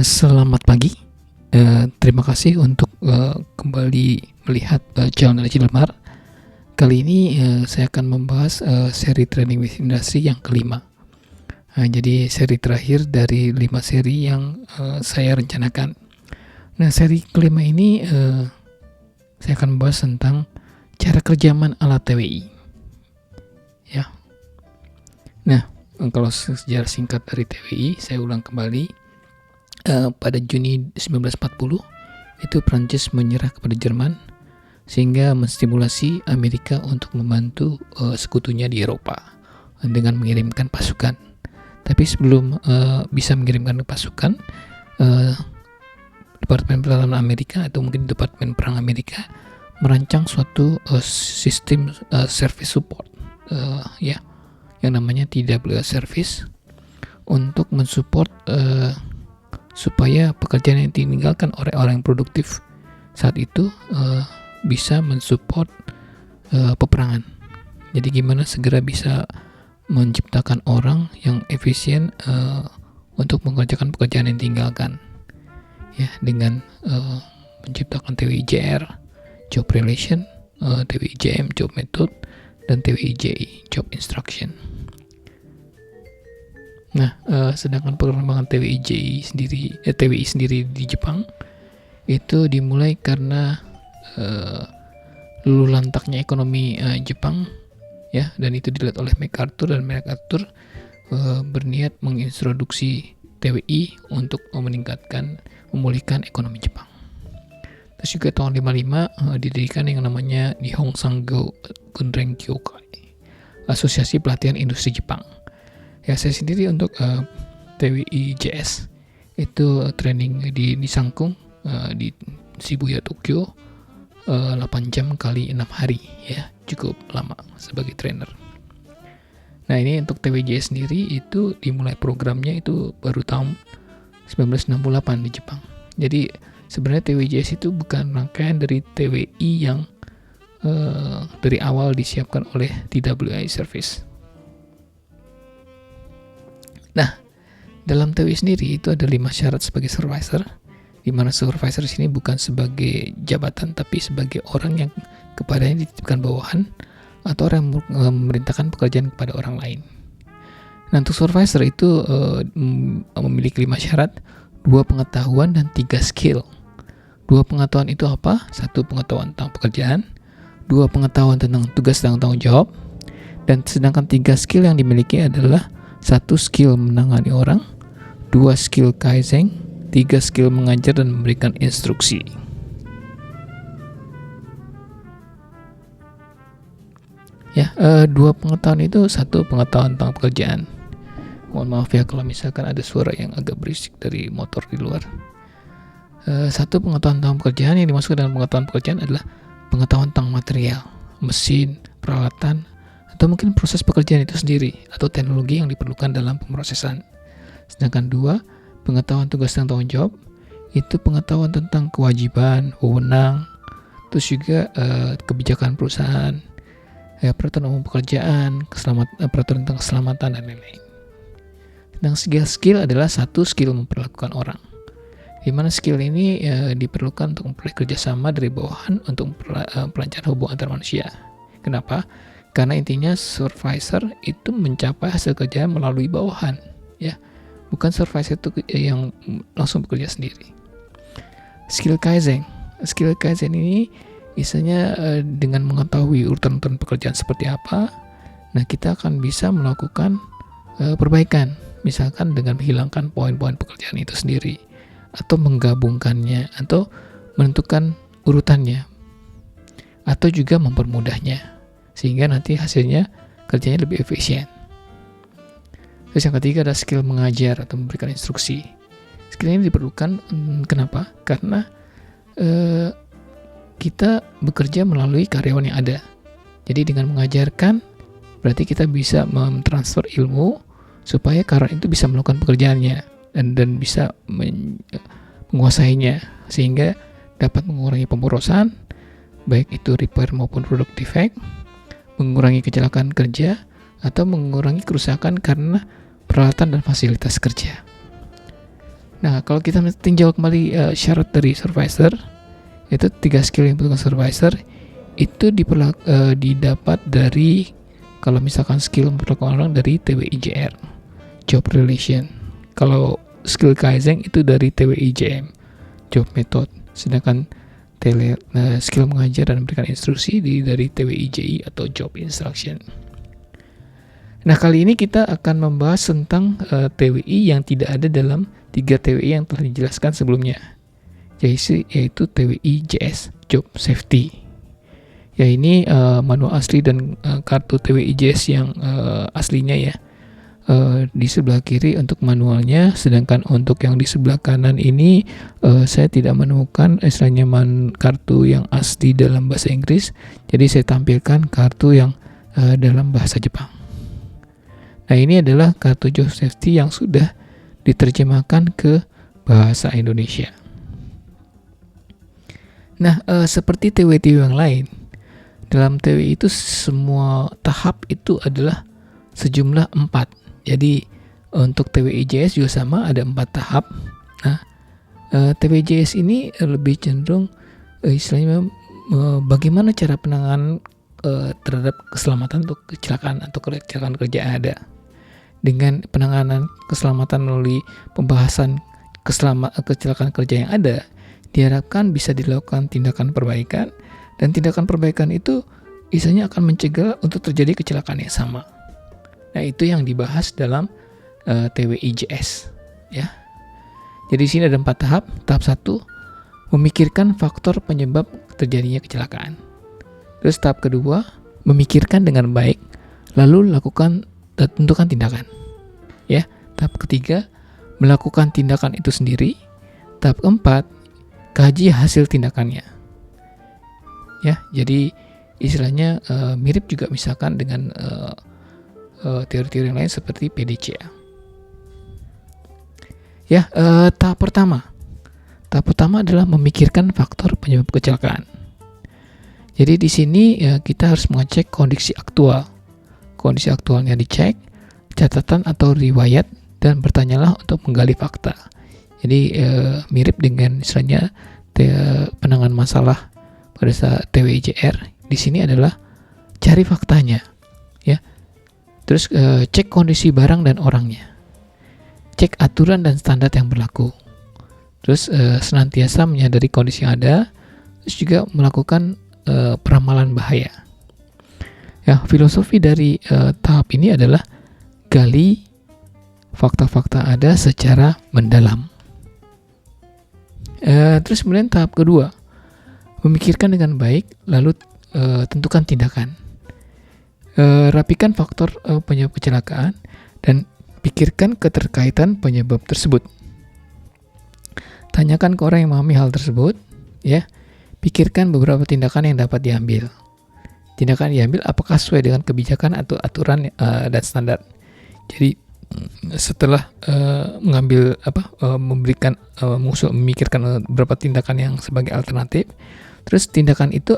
Selamat pagi. Terima kasih untuk kembali melihat channel Cilmar. Kali ini saya akan membahas seri Training with Industry yang kelima. Jadi seri terakhir dari 5 seri yang saya rencanakan. Nah, seri kelima ini saya akan membahas tentang cara kerjaman alat TWI. Ya. Nah, kalau sejarah singkat dari TWI, saya ulang kembali. Pada Juni 1940 itu Prancis menyerah kepada Jerman sehingga menstimulasi Amerika untuk membantu sekutunya di Eropa dengan mengirimkan pasukan. Tapi sebelum bisa mengirimkan pasukan, Departemen Pertahanan Amerika atau mungkin Departemen Perang Amerika merancang suatu sistem service support, yang namanya TWA service untuk mensupport supaya pekerjaan yang ditinggalkan oleh orang yang produktif saat itu bisa mensupport peperangan. Jadi gimana segera bisa menciptakan orang yang efisien untuk mengerjakan pekerjaan yang ditinggalkan, ya, dengan menciptakan TWIJR, Job Relation, TWIJM, Job Method, dan TWIJ, Job Instruction. Nah, sedangkan pengembangan TWI sendiri di Jepang itu dimulai karena luluh lantaknya ekonomi Jepang, ya, dan itu dilihat oleh MacArthur, dan MacArthur berniat mengintroduksi TWI untuk memulihkan ekonomi Jepang. Terus juga tahun 55 didirikan yang namanya Nihon Sango Gunren Kyokai, Asosiasi Pelatihan Industri Jepang. Ya, saya sendiri untuk TWIJS itu training di Nissankung di Shibuya, Tokyo, 8 jam kali 6 hari, ya, cukup lama sebagai trainer. Nah, ini untuk TWIJS sendiri itu dimulai programnya itu baru tahun 1968 di Jepang. Jadi sebenarnya TWIJS itu bukan rangkaian dari TWI yang dari awal disiapkan oleh TWI Service. Nah, dalam TWI sendiri itu ada 5 syarat sebagai supervisor, di mana supervisor di sini bukan sebagai jabatan tapi sebagai orang yang kepadanya dititipkan bawahan atau orang yang memerintahkan pekerjaan kepada orang lain. Nah, untuk supervisor itu memiliki 5 syarat, 2 pengetahuan dan 3 skill. 2 pengetahuan itu apa? 1 pengetahuan tentang pekerjaan, 2 pengetahuan tentang tugas dan tanggung jawab, dan sedangkan 3 skill yang dimiliki adalah 1 skill menangani orang, 2 skill kaizen, 3 skill mengajar dan memberikan instruksi. Ya, 2 pengetahuan itu 1 pengetahuan tentang pekerjaan. Mohon maaf ya kalau misalkan ada suara yang agak berisik dari motor di luar. 1 pengetahuan tentang pekerjaan, yang dimaksud dengan pengetahuan pekerjaan adalah pengetahuan tentang material, mesin, peralatan, atau mungkin proses pekerjaan itu sendiri atau teknologi yang diperlukan dalam pemrosesan. Sedangkan 2, pengetahuan tugas dan tanggung jawab itu pengetahuan tentang kewajiban, wewenang, terus juga kebijakan perusahaan, peraturan umum pekerjaan, peraturan tentang keselamatan, dan lain-lain. Dan skill adalah 1 skill memperlakukan orang, di mana skill ini diperlukan untuk memperoleh kerjasama dari bawahan untuk pelancaran hubungan antar manusia. Kenapa? Karena intinya supervisor itu mencapai hasil kerja melalui bawahan, ya, bukan supervisor itu yang langsung bekerja sendiri. Skill kaizen ini misalnya dengan mengetahui urutan-urutan pekerjaan seperti apa, nah kita akan bisa melakukan perbaikan, misalkan dengan menghilangkan poin-poin pekerjaan itu sendiri, atau menggabungkannya, atau menentukan urutannya, atau juga mempermudahnya, sehingga nanti hasilnya kerjanya lebih efisien. Terus yang ketiga ada skill mengajar atau memberikan instruksi. Skill ini diperlukan, kenapa? Karena kita bekerja melalui karyawan yang ada. Jadi dengan mengajarkan berarti kita bisa mentransfer ilmu supaya karyawan itu bisa melakukan pekerjaannya dan bisa menguasainya, sehingga dapat mengurangi pemborosan, baik itu repair maupun product defect, mengurangi kecelakaan kerja, atau mengurangi kerusakan karena peralatan dan fasilitas kerja. Nah, kalau kita tinjau kembali syarat dari supervisor, yaitu 3 skill yang dibutuhkan supervisor itu didapat dari, kalau misalkan skill memperlakukan orang, dari TWIJR, job relation. Kalau skill Kaizen itu dari TWIJM, job method. Sedangkan skill mengajar dan memberikan instruksi dari TWIJI atau job instruction. Nah, kali ini kita akan membahas tentang TWI yang tidak ada dalam 3 TWI yang telah dijelaskan sebelumnya, yaitu TWI JS, Job Safety. Ya, ini manual asli dan kartu TWI JS yang aslinya ya. Di sebelah kiri untuk manualnya, sedangkan untuk yang di sebelah kanan ini saya tidak menemukan istilahnya kartu yang asli dalam bahasa Inggris, jadi saya tampilkan kartu yang dalam bahasa Jepang. Nah, ini adalah kartu job safety yang sudah diterjemahkan ke bahasa Indonesia. Nah, seperti TWI yang lain, dalam TWI itu semua tahap itu adalah sejumlah 4. Jadi untuk TWIJS juga sama, ada 4 tahap. Nah, TWIJS ini lebih cenderung istilahnya bagaimana cara penanganan terhadap keselamatan untuk kecelakaan atau kecelakaan kerja yang ada. Dengan penanganan keselamatan melalui pembahasan kecelakaan kerja yang ada, diharapkan bisa dilakukan tindakan perbaikan, dan tindakan perbaikan itu istilahnya akan mencegah untuk terjadi kecelakaan yang sama. Nah, itu yang dibahas dalam TWIJS ya. Jadi di sini ada 4 tahap. Tahap 1, memikirkan faktor penyebab terjadinya kecelakaan. Terus tahap kedua, memikirkan dengan baik, lalu lakukan dan tentukan tindakan. Ya, tahap ketiga, melakukan tindakan itu sendiri. Tahap keempat, kaji hasil tindakannya. Ya, jadi istilahnya mirip juga misalkan dengan teori-teori yang lain seperti PDCA. Ya, tahap pertama adalah memikirkan faktor penyebab kecelakaan. Jadi di sini kita harus mengecek kondisi aktual. Kondisi aktualnya dicek, catatan atau riwayat, dan bertanyalah untuk menggali fakta. Jadi mirip dengan istilahnya penanganan masalah pada saat TWIJR. Di sini adalah cari faktanya, ya. Terus cek kondisi barang dan orangnya, cek aturan dan standar yang berlaku. Terus senantiasa menyadari kondisi yang ada, terus juga melakukan peramalan bahaya. Ya, filosofi dari tahap ini adalah gali fakta-fakta ada secara mendalam. Terus kemudian tahap kedua, memikirkan dengan baik, lalu tentukan tindakan. Rapikan faktor penyebab kecelakaan dan pikirkan keterkaitan penyebab tersebut. Tanyakan ke orang yang memahami hal tersebut, ya. Pikirkan beberapa tindakan yang dapat diambil. Tindakan diambil apakah sesuai dengan kebijakan atau aturan dan standar. Jadi setelah memikirkan beberapa tindakan yang sebagai alternatif, terus tindakan itu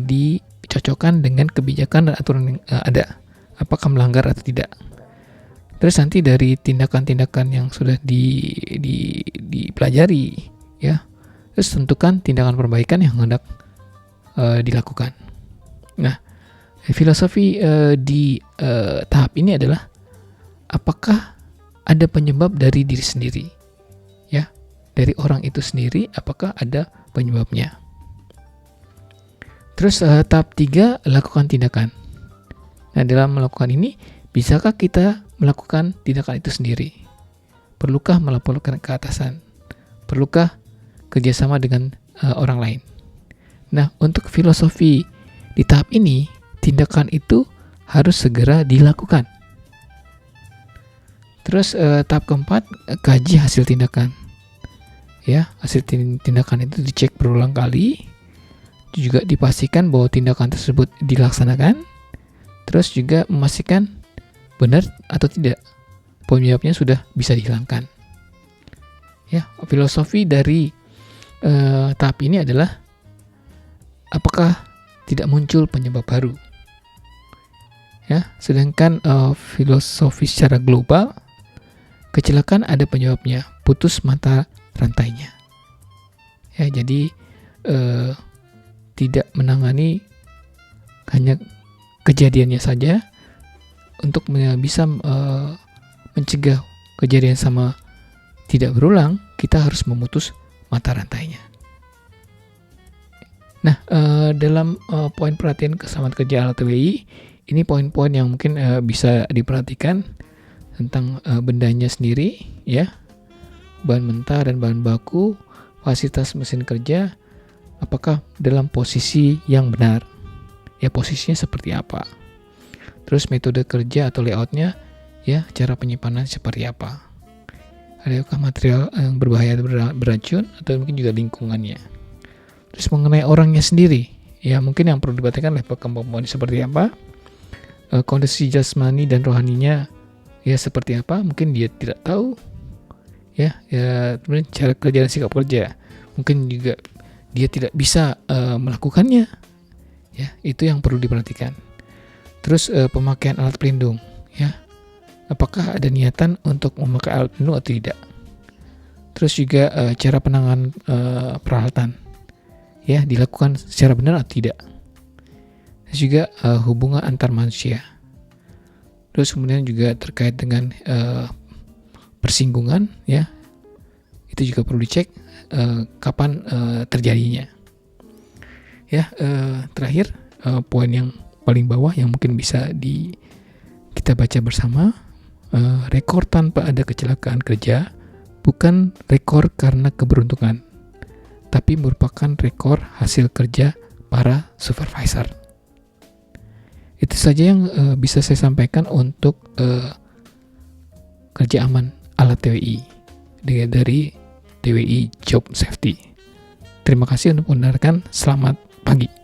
dicocokkan dengan kebijakan dan aturan yang ada, apakah melanggar atau tidak. Terus nanti dari tindakan-tindakan yang sudah dipelajari, ya, terus tentukan tindakan perbaikan yang hendak dilakukan. Nah, filosofi di tahap ini adalah apakah ada penyebab dari diri sendiri, ya, dari orang itu sendiri, apakah ada penyebabnya. Terus tahap 3, lakukan tindakan. Nah, dalam melakukan ini, bisakah kita melakukan tindakan itu sendiri? Perlukah melaporkan ke atasan? Perlukah kerjasama dengan orang lain? Nah, untuk filosofi di tahap ini, tindakan itu harus segera dilakukan. Terus tahap keempat, kaji hasil tindakan. Ya, hasil tindakan itu dicek berulang kali, juga dipastikan bahwa tindakan tersebut dilaksanakan, terus juga memastikan benar atau tidak penyebabnya sudah bisa dihilangkan. Ya, filosofi dari tahap ini adalah apakah tidak muncul penyebab baru. Ya, sedangkan filosofi secara global, kecelakaan ada penyebabnya, putus mata rantainya. Ya, jadi tidak menangani hanya kejadiannya saja. Untuk bisa mencegah kejadian sama tidak berulang, kita harus memutus mata rantainya. Nah, dalam poin perhatian keselamatan kerja alat TWI, ini poin-poin yang mungkin bisa diperhatikan tentang bendanya sendiri, ya, bahan mentah dan bahan baku, fasilitas mesin kerja, apakah dalam posisi yang benar, ya, posisinya seperti apa, terus metode kerja atau layoutnya, ya, cara penyimpanan seperti apa, adakah material yang berbahaya beracun atau mungkin juga lingkungannya. Terus mengenai orangnya sendiri, ya, mungkin yang perlu diperhatikan level kemampuan seperti apa, kondisi jasmani dan rohaninya, ya, seperti apa, mungkin dia tidak tahu, ya, kemudian cara kerja dan sikap kerja, mungkin juga dia tidak bisa melakukannya, ya, itu yang perlu diperhatikan. Terus pemakaian alat pelindung, ya, apakah ada niatan untuk memakai alat pelindung atau tidak. Terus juga cara penanganan peralatan, ya, dilakukan secara benar atau tidak. Terus juga hubungan antar manusia. Terus kemudian juga terkait dengan persinggungan, ya, itu juga perlu dicek kapan terjadinya. Ya, terakhir poin yang paling bawah yang mungkin bisa kita baca bersama, rekor tanpa ada kecelakaan kerja bukan rekor karena keberuntungan, tapi merupakan rekor hasil kerja para supervisor. Itu saja yang bisa saya sampaikan untuk kerja aman alat TWI dari TWI Job Safety. Terima kasih untuk mendengarkan. Selamat pagi.